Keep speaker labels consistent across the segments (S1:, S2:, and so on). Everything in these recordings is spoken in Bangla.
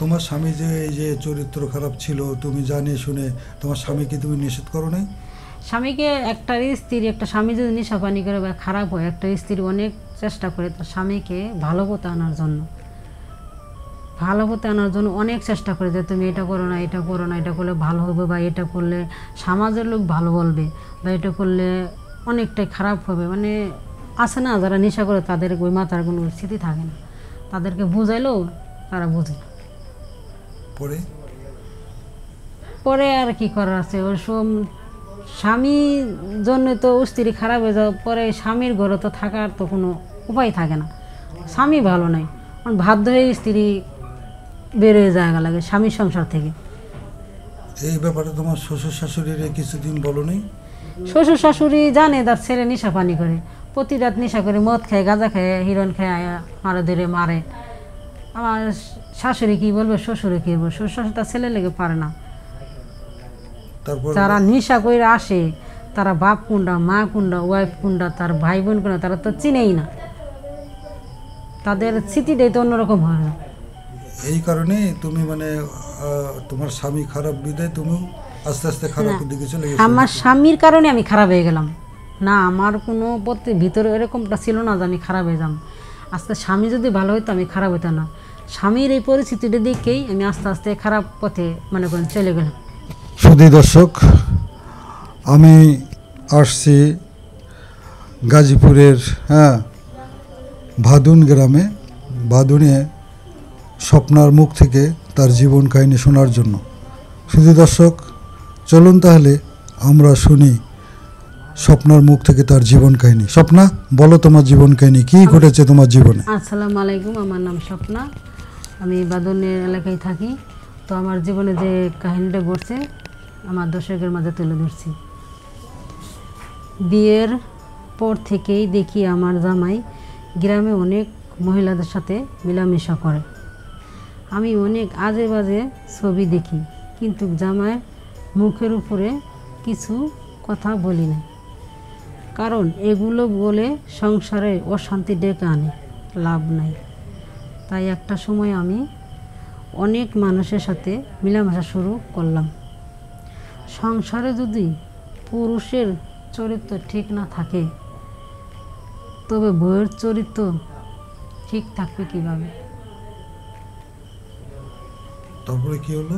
S1: তোমার স্বামী যে এই যে চরিত্র খারাপ ছিল, তুমি জানিয়ে শুনে তোমার স্বামীকে তুমি নিষেধ করো নাই?
S2: স্বামীকে একটা স্ত্রী, একটা স্বামী যদি নেশা পানি করে বা খারাপ হয়, একটা স্ত্রী অনেক চেষ্টা করে তার স্বামীকে ভালো পথে আনার জন্য, ভালো পথে আনার জন্য অনেক চেষ্টা করে যে তুমি এটা করো না, এটা করো না, এটা করলে ভালো হবে, বা এটা করলে সমাজের লোক ভালো বলবে, বা এটা করলে অনেকটাই খারাপ হবে। মানে আছে না যারা নেশা করে তাদের ওই মাথার কোনো স্মৃতি থাকে না, তাদেরকে বুঝাইলেও তারা বুঝে না।
S1: পরে
S2: পরে আর কি করার আছে, ওই সব স্বামীর জন্য তো স্ত্রী খারাপ হয়ে যাওয়ার পরে স্বামীর ঘরে তো থাকার তো কোনো উপায় থাকে না, স্বামী ভালো নাই, বাধ্য হয়ে স্ত্রী বেরোয় জায়গা লাগে স্বামীর সংসার থেকে।
S1: এই ব্যাপারে তোমার শ্বশুর শাশুড়ির কিছুদিন বলো নি?
S2: শ্বশুর শাশুড়ি জানে তার ছেলে নেশা পানি করে, প্রতি রাত নেশা করে, মদ খায়, গাঁজা খায়, হিরোইন খায়, আয়া মারে ধরে মারে। আমার শাশুড়ি কী বলবে, শ্বশুরে কী বলবে, শ্বশুর শাশুড়ি তার ছেলে লেগে পারে না।
S1: তারপর
S2: যারা নেশা করে আসে তারা বাপ কোনটা, মা কোনটা, ওয়াইফ কোনটা, তার ভাই বোন কোনটা, তারা তো চিনেই না, তাদের স্মৃতিটাই তো অন্যরকম হয় না।
S1: এই কারণে তুমি মানে তোমার স্বামী খারাপ বিদায় তুমি আস্তে আস্তে খারাপের দিকে চলে গেছো?
S2: আমার স্বামীর কারণে আমি খারাপ হয়ে গেলাম না, আমার কোনো ভিতরে এরকমটা ছিল না যে আমি খারাপ হয়ে যাম। আজকে স্বামী যদি ভালো হতো আমি খারাপ হতো না, স্বামীর এই পরিস্থিতিটা দেখেই আমি আস্তে আস্তে খারাপ পথে মনে করেন চলে গেলাম।
S1: সুধী দর্শক, আমি আসছি গাজীপুরের ভাদুন গ্রামে। ভাদুনে স্বপ্নার মুখ থেকে তার জীবন কাহিনী শোনার জন্য। সুধী দর্শক, চলুন তাহলে আমরা শুনি স্বপ্নার মুখ থেকে তার জীবন কাহিনী। স্বপ্না, বলো তোমার জীবন কাহিনী, কী ঘটেছে তোমার জীবনে?
S2: আসসালামু আলাইকুম, আমার নাম স্বপ্না, আমি বাদনের এলাকায় থাকি। তো আমার জীবনে যে কাহিনীটা ঘটছে আমার দর্শকের মাঝে তুলে ধরছি। বিয়ের পর থেকেই দেখি আমার জামাই গ্রামে অনেক মহিলাদের সাথে মেলামেশা করে। আমি অনেক আজে বাজে ছবি দেখি, কিন্তু জামাইয়ের মুখের উপরে কিছু কথা বলি না, কারণ এগুলো বলে সংসারে অশান্তি ডেকে আনে, লাভ নাই। তাই একটা সময় আমি অনেক মানুষের সাথে মেলামেশা শুরু করলাম। সংসারে যদি পুরুষের চরিত্র ঠিক না থাকে তবে বউয়ের চরিত্র ঠিক থাকবে কিভাবে?
S1: তারপরে কি হলো?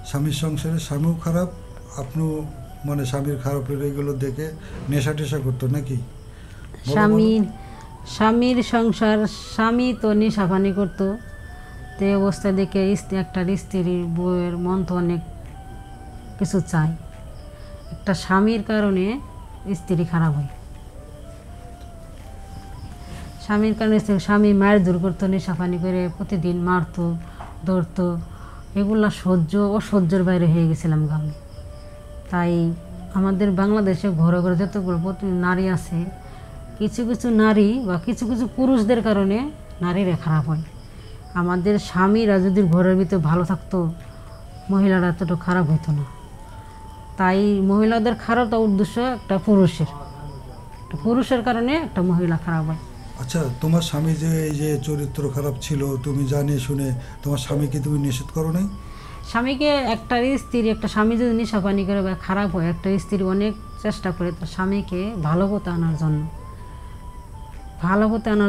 S1: স্বামীর সংসারে স্বামীও খারাপ, আপনিও মানে স্বামীর খারাপের এগুলো দেখে নেশা টেশা করতো নাকি?
S2: স্বামীর সংসার, স্বামী তো নেশাপানি করতো, তো এই অবস্থা দেখে একটা স্ত্রীর বউয়ের মন তো অনেক কিছু চায়। একটা স্বামীর কারণে স্ত্রী খারাপ হয়, স্বামীর কারণে স্বামী মায়ের দূর করতো, নেশাপানি করে প্রতিদিন মারতো, ধরতো, এগুলা অসহ্যের বাইরে হয়ে গেছিলাম আমি। তাই আমাদের বাংলাদেশে ঘরে ঘরে যতগুলো নারী আছে, কিছু কিছু নারী বা কিছু কিছু পুরুষদের কারণে নারীরা খারাপ হয়। আমাদের স্বামীরা যদি ঘরের ভিতরে ভালো থাকতো মহিলারা এতটা খারাপ হতো না। তাই মহিলাদের খারাপটা উদ্দেশ্য একটা পুরুষের কারণে একটা মহিলা খারাপ হয়।
S1: আচ্ছা, তোমার স্বামী যে এই যে চরিত্র খারাপ ছিল, তুমি জানিয়ে শুনে তোমার স্বামীকে তুমি নিষেধ করো নাই?
S2: স্বামীকে একটা স্বামী যদি নেশা পানি করে বা খারাপ হয়, একটা স্ত্রী অনেক চেষ্টা করে তার স্বামীকে ভালো পথে আনার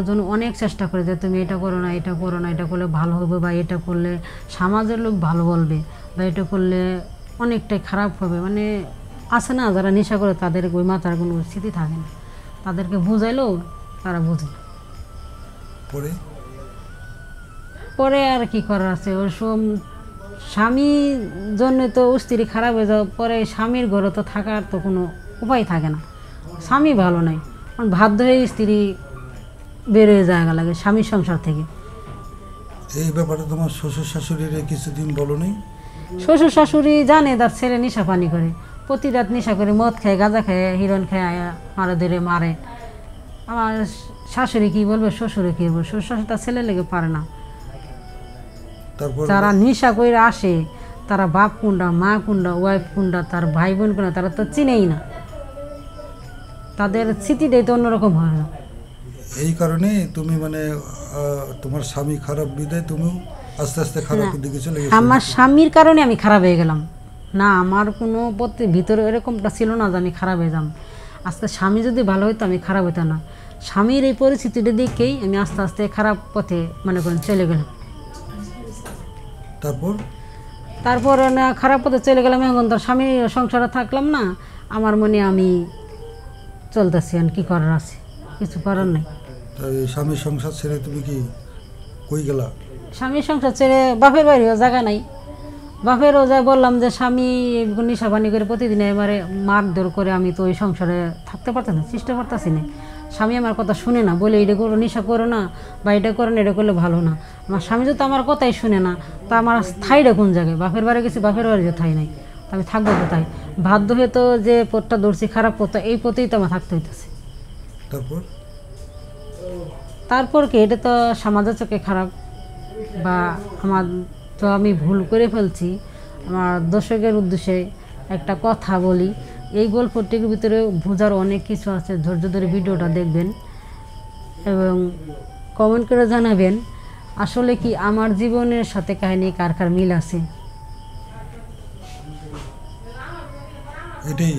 S2: জন্য অনেক চেষ্টা করে যে তুমি এটা করো না, এটা করো না, এটা করলে ভালো হবে, বা এটা করলে সমাজের লোক ভালো বলবে, বা এটা করলে অনেকটাই খারাপ হবে। মানে আছে না যারা নেশা করে তাদের ওই মাথার কোনো স্মৃতি থাকে না, তাদেরকে বুঝাইলেও তারা বুঝে না। পরে আর কি করার আছে, ওই সব স্বামীর জন্য তো স্ত্রী খারাপ হয়ে যাওয়ার পরে স্বামীর ঘরে তো থাকার তো কোনো উপায় থাকে না, স্বামী ভালো নাই, বাধ্য হয়ে স্ত্রী বেরোয় জায়গা লাগে স্বামীর সংসার থেকে।
S1: এই ব্যাপারে তোমার শ্বশুর শাশুড়ির কিছুদিন বলো নি?
S2: শ্বশুর শাশুড়ি জানে তার ছেলে নেশা পানি করে, প্রতি রাত নেশা করে, মদ খায়, গাঁজা খায়, হিরোইন খায়, আয়া মারে ধরে মারে। আমার শাশুড়ি কী বলবে, শ্বশুরে কী বলবে, শ্বশুর শাশুড়ি তার ছেলে লেগে পারে না। যারা নেশা করে আসে তারা বাপ কোনটা, মা কোনটা, ওয়াইফ কোনটা, তার ভাই বোন কোনটা, তারা তো চিনেই না, তাদের স্মৃতিটাই তো অন্যরকম হয় না।
S1: এই কারণে তুমি মানে তোমার স্বামী খারাপ বিদায় তুমিও আস্তে আস্তে খারাপের দিকে চলে গেছো?
S2: আমার স্বামীর কারণে আমি খারাপ হয়ে গেলাম না, আমার কোনো ভিতরে এরকমটা ছিল না যে আমি খারাপ হয়ে যাম। আজকে স্বামী যদি ভালো হতো আমি খারাপ হতো না। স্বামীর এই পরিস্থিতিটা দেখেই আমি আস্তে আস্তে খারাপ পথে মনে করেন চলে গেলাম। তারপর না খারাপ পথে চলে গেলাম, এখন তো স্বামী সংসারে থাকলাম না, আমার মনে আমি চলতেছি, আর কি করার আছে, কিছু করার নেই।
S1: স্বামীর সংসার ছেড়ে তুমি কি কই গেলা?
S2: স্বামীর সংসার ছেড়ে বাপের বাড়িও জায়গা নাই, বাপেরও যা বললাম যে স্বামী নিশাবানি করে প্রতিদিন এবারে মারধর করে, আমি তো ওই সংসারে থাকতে পারতাম না, চেষ্টা করতেছি না। স্বামী আমার কথা শুনে না, বলে এটা করো, নেশা করো না, বা এটা করো না, এটা করলে ভালো না। আমার স্বামী যদি আমার কথাই শুনে না, তা আমার ঠাইটা কোন জায়গায়? বাপের বাড়ি গেছি, বাপের বাড়িতে ঠাই নাই, তা আমি থাকবো কোথায়? বাধ্য হয়ে তো যে পথটা ধরছি খারাপ পথটা, এই পথেই তো আমার থাকতে হইতেছে। তারপর কি, এটা তো সমাজের চোখে খারাপ, বা আমার তো আমি ভুল করে ফেলছি। আমার দর্শকের উদ্দেশ্যে একটা কথা বলি, এই গল্পটির ভিতরে বোঝার অনেক কিছু আছে। ধৈর্য ধরে ভিডিওটা দেখবেন এবং কমেন্ট করে জানাবেন আসলে কি আমার জীবনের সাথে কাহিনী কার কার মিল আছে।
S1: এটাই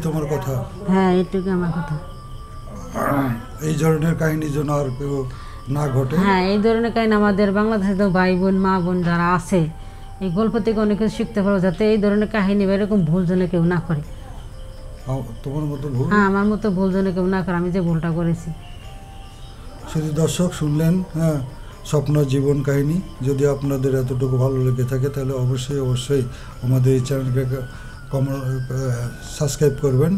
S1: তোমার কথা?
S2: হ্যাঁ, এটুকু আমার কথা।
S1: এই ধরনের কাহিনী যেন আর কেউ না ঘটে।
S2: হ্যাঁ, এই ধরনের কাহিনী আমাদের বাংলাদেশে তো ভাই বোন মা বোন যারা আছে, এই গল্প থেকে অনেক কিছু শিখতে পারো, যাতে এই ধরনের কাহিনী বা এরকম ভুল যেন কেউ না করে।
S1: তোমার মতো ভুল?
S2: হ্যাঁ, আমার মতো ভুল যেন কেউ না করে, আমি যে ভুলটা করেছি।
S1: শুধু দর্শক শুনলেন, হ্যাঁ, স্বপ্নার জীবন কাহিনী। যদি আপনাদের এতটুকু ভালো লেগে থাকে তাহলে অবশ্যই আমাদের এই চ্যানেলকে সাবস্ক্রাইব করবেন,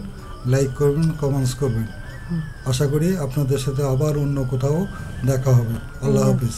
S1: লাইক করবেন, কমেন্টস করবেন। আশা করি আপনাদের সাথে আবার অন্য কোথাও দেখা হবে। আল্লাহ হাফিজ।